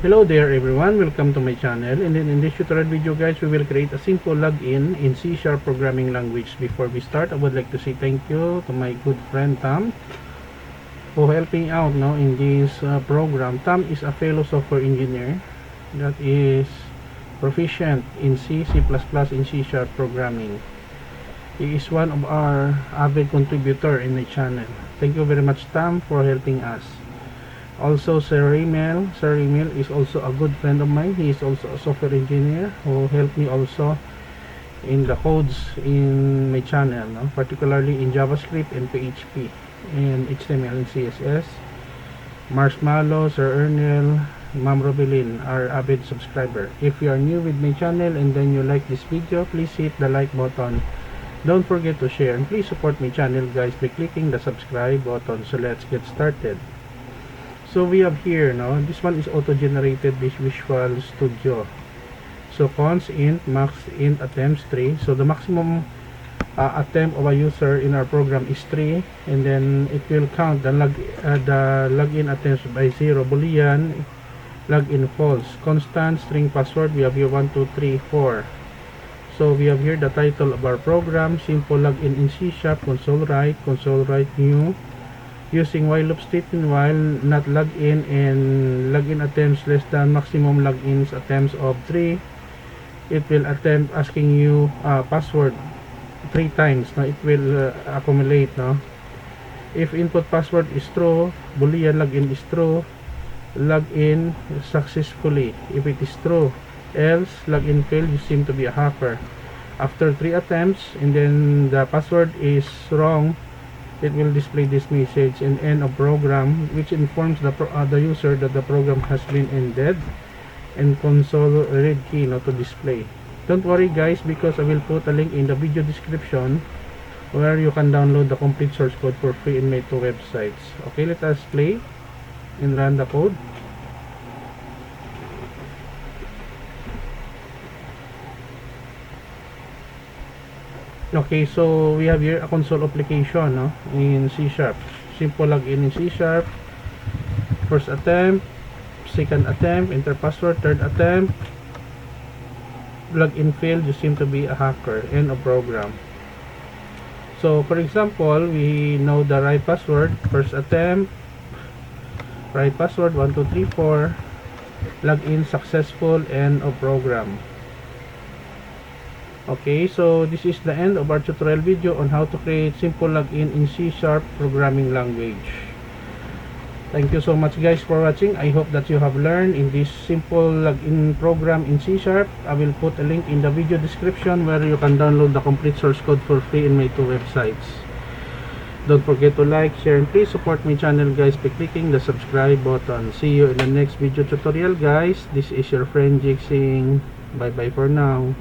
Hello there everyone, welcome to my channel. And then in this tutorial video guys, we will create a simple login in C# programming language. Before we start, I would like to say thank you to my good friend Tom for helping out in this program. Tom is a fellow software engineer that is proficient in C, C++, and C# programming. He is one of our avid contributor in my channel. Thank you very much, Tom, for helping us. Also, Sir Emil is also a good friend of mine. He is also a software engineer who helped me also in the codes in my channel, particularly in JavaScript and PHP and HTML and CSS. Marshmallow, Sir Ernel, Ma'am Robelin are avid subscriber. If you are new with my channel and then you like this video, please hit the like button. Don't forget to share, and please support my channel guys by clicking the subscribe button. So let's get started. So we have here this one is auto-generated, this Visual Studio. So const int max int attempts 3. So the maximum attempt of a user in our program is 3, and then it will count the login attempts by 0. Boolean login false. Constant string password, we have here 1 2 3 4. So we have here the title of our program, simple login in C#, console write new, using while loop statement while not login, and login attempts less than maximum logins attempts of 3. It will attempt asking you password 3 times. It will accumulate. If input password is true, boolean login is true, login successfully. If it is true, else login failed, you seem to be a hacker. After 3 attempts and then the password is wrong, it will display this message and end of program, which informs the user that the program has been ended, and console red key to display. Don't worry guys, because I will put a link in the video description where you can download the complete source code for free in my 2 websites. Okay, let us play and run the code. Okay, so we have here a console application in C#. Simple login in C#. First attempt, second attempt, enter password, third attempt, login failed, you seem to be a hacker, end of program. So for example, we know the right password. First attempt, right password 1 2 3 4, login successful, end of program. Okay, so this is the end of our tutorial video on how to create simple login in C# programming language. Thank you so much guys for watching. I hope that you have learned in this simple login program in C#. I will put a link in the video description where you can download the complete source code for free in my 2 websites. Don't forget to like, share, and please support my channel guys by clicking the subscribe button. See you in the next video tutorial guys. This is your friend Jake saying bye bye for now.